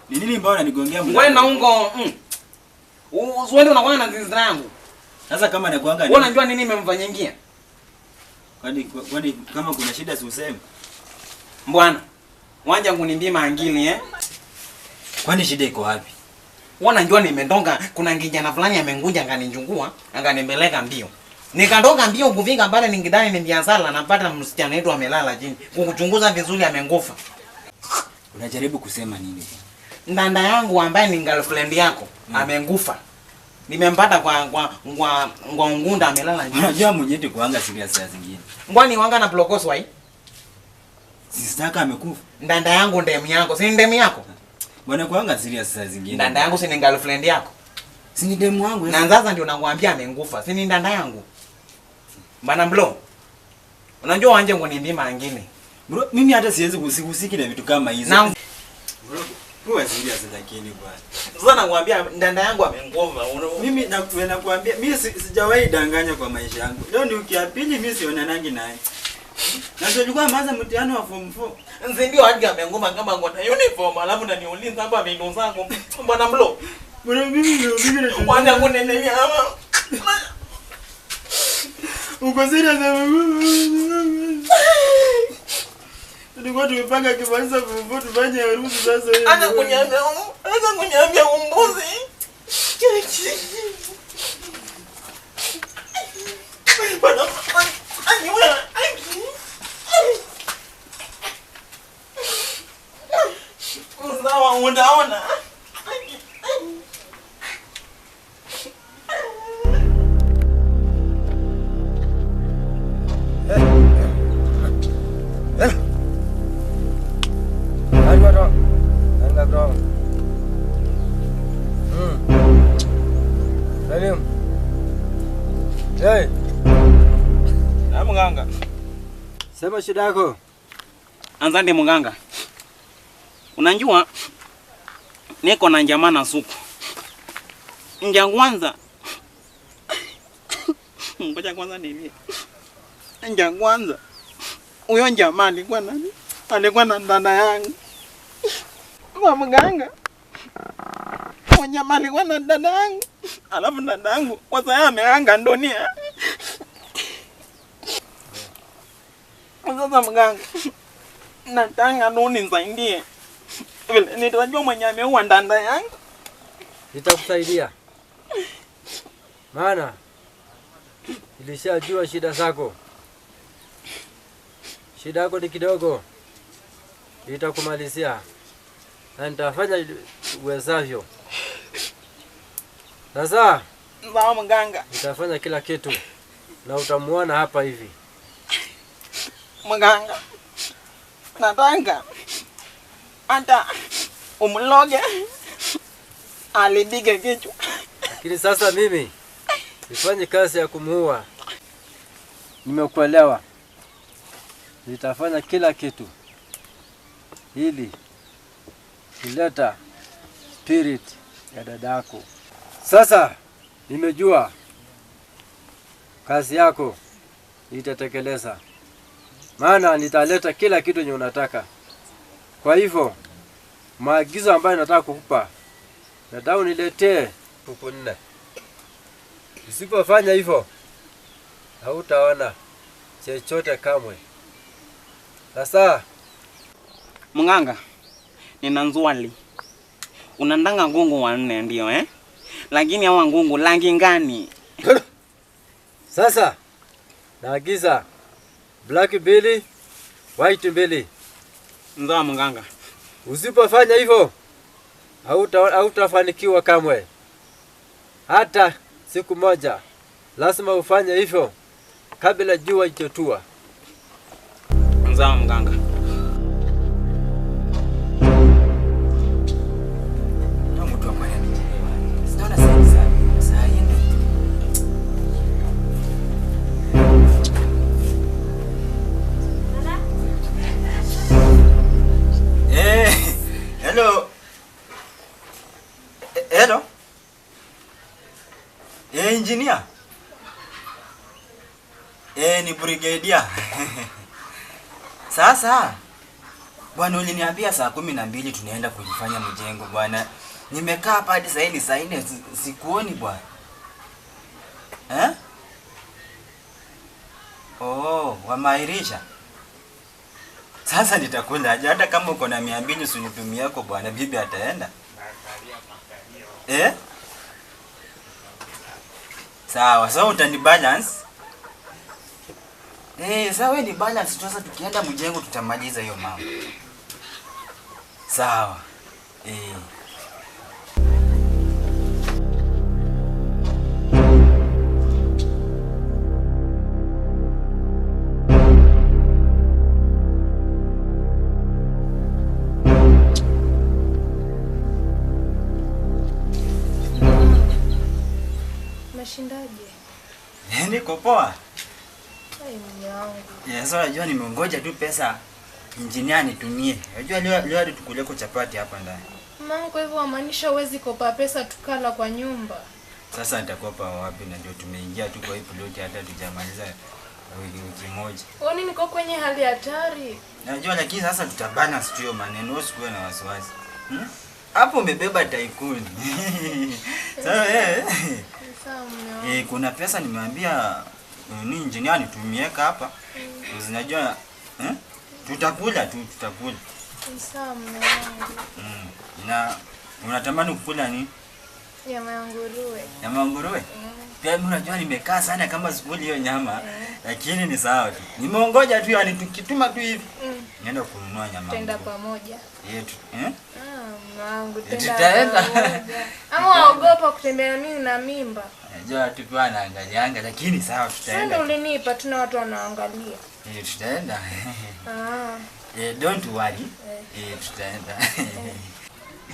Nini mbona nigongea mlango? Wewe naungo. Usiende unakuwa na zizi zangu. Sasa kama nakuanga wewe unajua nini nimemfanyia? Kwani kama kuna shida si useme. Bwana, wanja kunimbia akili Kwani shida iko wapi? Wewe unajua nimendonga kuna kijana fulani amenguja nganinjungua, anganipeleka mbio. Nikatoka mbio kufika pale ningidai ni biashara napata msichana wetu amelala chini. Kukuchunguza vizuri amengufa. Unajaribu kusema nini? Ndanda yangu ambaye ni girlfriend yako amengufa. Nimempata kwa ngunda amelala chini. Unajua mwenyewe kuanga serious saa zingine. Ngwani wanga na blokoswa hii? Sistaka amekufa. Ndanda yangu ndemu yako, si ndemu yako? Bwana kuanga serious saa zingine. Ndanda yangu si ni girlfriend yako? Si ni demu wangu. Na sasa ndio nakwambia amengufa. Si ni ndanda yangu? Bana Mlo. Unajua wanje kunimbia angine. Bro, mimi hata siwezi kusiki na vitu kama hizo. Na bro, kwa serious lakini bwana. Sasa nakwambia ndanda yangu amengufa. Mimi nakwambia mimi sijawahi danganya kwa maisha yangu. Leo ni wiki ya pili mimi sionanangi naye. Na tulikuwa maanza mtihani wa form 4. Ndio hadi amengufa kama ngona uniform alafu naniuliza hapa vitu zako. Bana Mlo. Bro, mimi Kwanza kunenea ama uko serious? Tulikuwa tumepanga kimaliza form 4 tufanye harusi sasa hivi. Ana kunyambia umbuzi. Bana aniwa usawa unaona. Hey. Na mganga. Sema shida yako. Anzande mganga. Unajua niko na jamaa na suku. Nja kwanza. Ngoja kwanza nini? Nja kwanza. Huyo jamaa alikuwa nani? Alikuwa na ndana yangu. Kwa mganga. Huyo jamaa alikuwa na ndana yangu. Alafu ndana yangu kwa sababu ameanga ndonia. Sasa mganga. Nataka nuni nisaidie. Vile nitajua mwenye ameua ndanda yangu. Nitakusaidia. Maana nilishajua shida zako. Shida yako ni kidogo. Nitakumalizia. Na nitafanya uwezavyo. Sasa sawa mganga. Nitafanya kila kitu. Na utamuona hapa hivi. Mganga. Nataka ata umloge alidige kichwa. Lakini sasa mimi nifanye kazi ya kumuua. Nimekuelewa. Nitafanya kila kitu ili kuleta spirit ya dadako. Sasa nimejua kazi yako itatekeleza. Maana nitaleta kila kitu yenye unataka. Kwa hivyo maagizo ambayo nataka kukupa, nataka uniletee kuku 4. Usipofanya hivyo hautaona chochote kamwe. Sasa mganga, nina nzwali. Unandanga ngungu 4 ndio Lakini hawa ngungu rangi gani? Sasa naagiza black belly, white belly. Ndio mganga. Usipofanya hivyo hautafanikiwa kamwe. Hata siku moja lazima ufanye hivyo kabla jua ijotua. Ndio mganga. engineer? Ni brigadier. Sasa bwana, uliniambia saa 12 tunaenda kujifanya mjengo bwana. Nimekaa hapa hadi saa 4 sikuoni bwana. Wamairisha. Sasa nitakula aje? Hata kama uko na 200 usinitumie yako bwana, bibi ataenda. Sawa, sasa utani balance. Sasa wewe ni balance, sasa tukienda mjengo tutamaliza hiyo mambo. Sawa. Umeshindaje? Niko poa. Mume wangu. Sasa unajua nimeongoja tu pesa engineer nitumie. Unajua leo tukule kwa chapati hapa ndani. Mama, kwa hivyo maanisha uwezi kopa pesa tukala kwa nyumba. Sasa nitakopa wapi? Na ndio tumeingia tu kwa hii plot hata tujamaliza wiki moja. Kwani niko kwenye hali hatari? Najua, lakini sasa tutabalance tu hiyo maneno, usikuwe na wasiwasi. Hapo umebeba tycoon. Sawa Sawa mume wangu. Kuna pesa nimeambia ni engineer nitumieka hapa. Unajua tutakula. Sawa mume wangu. Na unatamani kukula nini? Nyama ya nguruwe. Nyama ya nguruwe? Pia mimi unajua nimekaa sana kama sikuli hiyo nyama, lakini ni sawa tu. Nimeongoja tu, yani tukituma tu hivi. Nienda kununua nyama. Tenda pamoja. Yetu. Wangu tutaenda. Ama waogopa kutembea mimi na mimba? Najua tu kwa naangalianga, lakini sawa tutaenda. Sasa ulinipa tuna watu wanaangalia. Tutaenda. Don't worry. Tutaenda.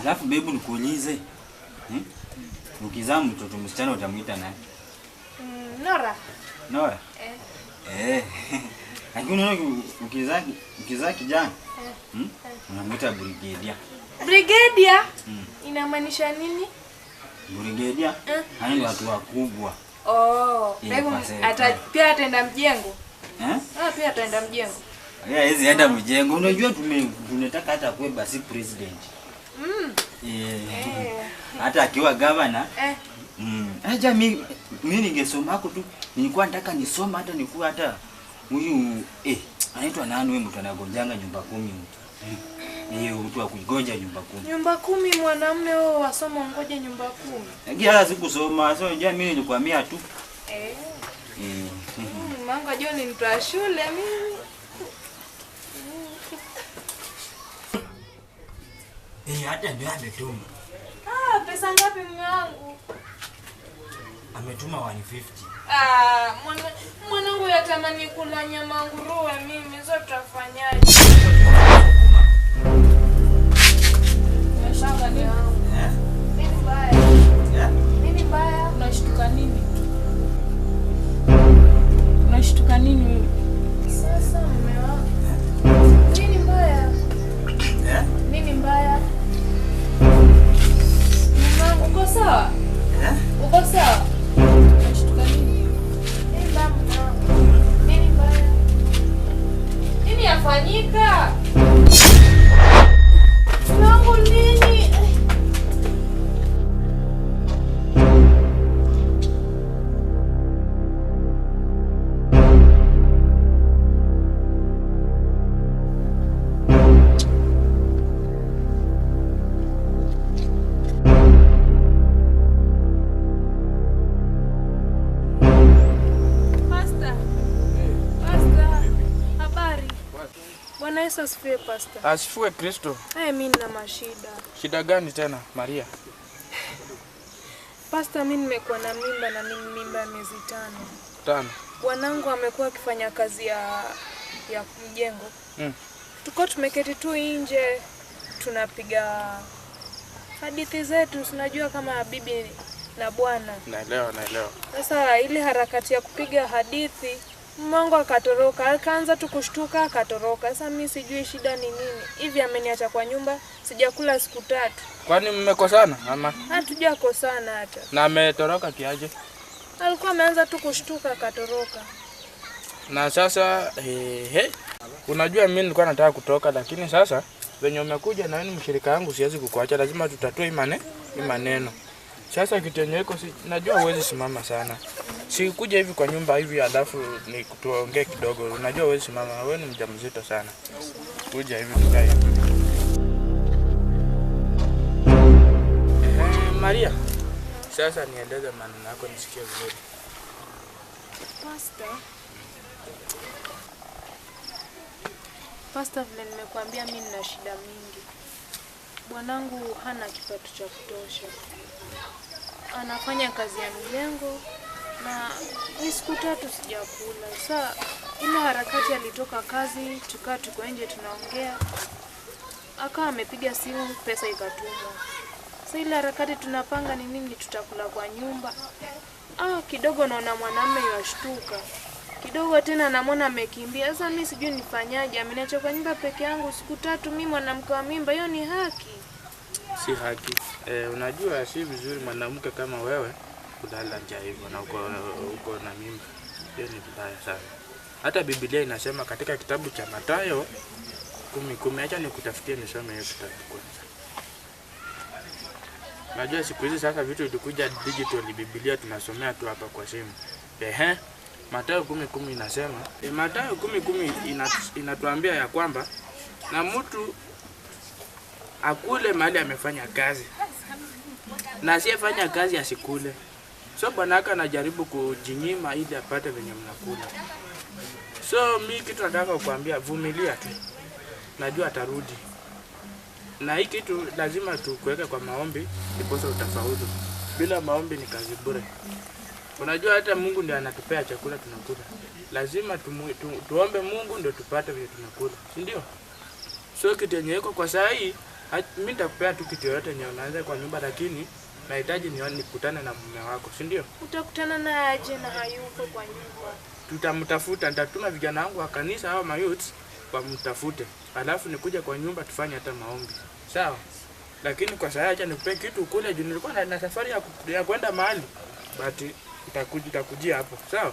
Alafu bebu nikuulize. Ukizaa mtoto msichana utamuita nani? Nora. Nora? Lakini unaona ukizaa kijana? Unamuita brigadier. Brigadier? Inamaanisha nini? Brigadier? Hao ni watu wakubwa. Bebu pia ataenda mjengo? Pia ataenda mjengo. Hizi enda mjengo. Unajua tunataka hata kuwe basi president. Hata akiwa governor. Acha mimi ningesoma hapo tu. Nilikuwa nataka nisoma hata nikuwa hata huyu anaitwa nani wewe, mtu anagonjanga nyumba 10 mtu wa kugonja nyumba 10. Nyumba 10 mwanamume wewe wasoma ngoja nyumba 10. Ngia sikusoma. Sasa unajua mimi nilikwambia tu. Manga John nitoa shule mimi. Hata ndio ametuma. Pesa ngapi mume wangu? Ametuma 150. Mwanangu yatamani kula nyama nguruwe mimi, sasa tutafanyaje? Umeshanga nini? Nini mbaya? Nini mbaya? Unashtuka nini? Unashtuka nini wewe? Sasa mume wangu. Nini mbaya? Nini mbaya? Mama, uko sawa? Uko sawa? Unashtuka nini? Nini mbaya? Nini mbaya? Nini yafanyika? Mwanangu nini? Bwana Yesu asifiwe pastor. Asifiwe Kristo. Mimi nina mashida. Shida gani tena Maria? Pastor, mimi nimekuwa na mimba na mimi mimba miezi 5. Bwanangu amekuwa akifanya kazi ya mjengo. Tuko tumeketi tu nje tunapiga hadithi zetu, tunajua kama bibi na bwana. Naelewa. Sasa ile harakati ya kupiga hadithi Mungu akatoroka, akaanza tu kushtuka akatoroka. Sasa mimi sijui shida ni nini. Hivi ameniacha kwa nyumba, sijakula siku 3. Kwani mmekosana ama? Hatujakosana hata. Na ametoroka kiaje? Alikuwa ameanza tu kushtuka akatoroka. Na sasa unajua mimi nilikuwa nataka kutoka, lakini sasa venye umekuja na wewe mshirika wangu siwezi kukuacha, lazima tutatue maneno. Sasa kitenyeeko najua huwezi simama sana. Sikuja hivi kwa nyumba hivi alafu ni tuongee kidogo. Unajua huwezi simama, wewe ni mjamzito sana. Kuja hivi tukae. Maria. Sasa nieleze maneno yako nisikie vizuri. Pastor, vile nimekuambia mimi nina shida mingi. Bwanangu hana kipato cha kutosha. Anafanya kazi ya mjengo na ni siku 3 sijakula. Sasa ile harakati alitoka kazi, tuko nje tunaongea. Akawa amepiga simu, pesa ikatumwa. Sasa ile harakati tunapanga ni nini tutakula kwa nyumba. Kidogo naona mwanamume yashtuka. Kidogo tena namwona amekimbia. Sasa mimi sijui nifanyaje. Ameniacha kwa nyumba peke yangu siku 3, mimi mwanamke wa mimba. Hiyo ni haki? Si haki. Unajua si vizuri mwanamke kama wewe kulala njaa hivyo na uko na mimba. Hiyo ni vibaya sana. Hata Biblia inasema katika kitabu cha Mathayo 10:10, acha nikutafutie nisome hiyo kitabu kwanza. Najua siku hizi sasa vitu vilikuja digital, Biblia tunasomea tu hapa kwa simu. Mathayo 10:10 inasema, Mathayo 10:10 inatuambia ya kwamba na mtu akule mahali amefanya kazi, na asiyefanya kazi asikule. So bwanaka anajaribu kujinyima ili apate venye mnakula. So mimi kitu nataka kukuambia, vumilia tu. Najua atarudi. Na hii kitu lazima tukuweke kwa maombi ndipo utafaulu. Bila maombi ni kazi bure. Unajua hata Mungu ndiye anatupea chakula tunakula. Lazima tuombe Mungu ndio tupate vile tunakula, si ndio? So kitu yenye iko kwa saa hii, mimi nitakupea tu kitu yote yenye unaanza kwa nyumba, lakini nahitaji nikutane na mume wako, si ndio? Utakutana naye aje na hayuko kwa nyumba? Tutamtafuta, nitatuma vijana wangu wa kanisa au mayouth wamtafute. Alafu nikuja kwa nyumba tufanye hata maombi. Sawa? Lakini kwa saa hii acha nikupe kitu kule juu nilikuwa na safari ya kwenda mahali. But itakujia hapo. Sawa?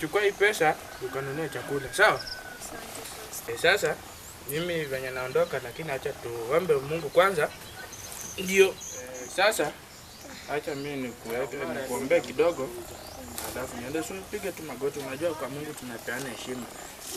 Chukua hii pesa ukanunue chakula. Sawa? Sasa mimi venye naondoka, lakini acha tuombe Mungu kwanza. Ndio. Sasa acha mimi nikuombe kidogo. Alafu niende usipige tu magoti. Unajua kwa Mungu tunapeana heshima.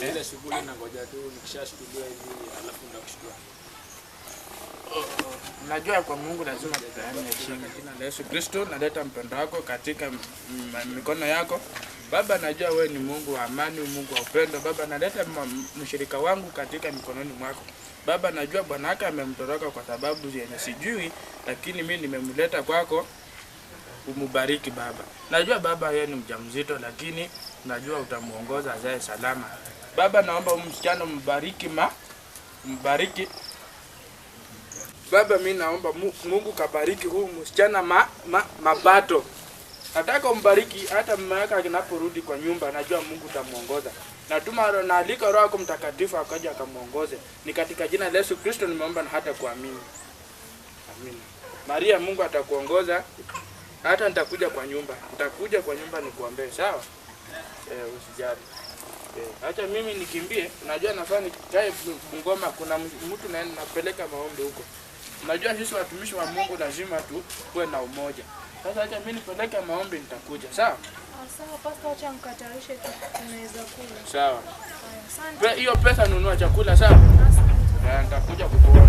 Ile shughuli na ngoja tu nikishashuhudia hivi alafu ndakushukuru. Najua kwa Mungu lazima tupeane heshima. Jina la Yesu Kristo naleta mpendo wako katika mikono yako. Baba, najua wewe ni Mungu wa amani, Mungu wa upendo. Baba, naleta mshirika wangu katika mikononi mwako. Baba, najua bwanaka amemtoroka kwa sababu yenye sijui, lakini mimi nimemleta kwako. Umubariki Baba. Najua Baba yeye ni mjamzito, lakini najua utamuongoza azae salama. Baba, naomba msichana mbariki mbariki. Baba, mimi naomba Mungu kabariki huu msichana mabato. Nataka umbariki hata mama yake anaporudi kwa nyumba, najua Mungu utamuongoza. Natuma na alika Roho yako Mtakatifu akaja akamuongoze. Ni katika jina la Yesu Kristo nimeomba na hata kuamini. Amina. Maria, Mungu atakuongoza. Hata nitakuja kwa nyumba. Nitakuja kwa nyumba nikuombee, sawa? Usijali. Acha mimi nikimbie. Unajua nafaa nikae Bungoma, kuna mtu napeleka maombi huko. Unajua sisi watumishi wa Mungu lazima tuwe na umoja. Sasa acha mimi nipeleke maombi, nitakuja, sawa? Sawa pastor, acha nikatarishe tunaweza kula. Sawa. Asante. Hiyo pesa nunua chakula, sawa? Asante. Nitakuja kukuona.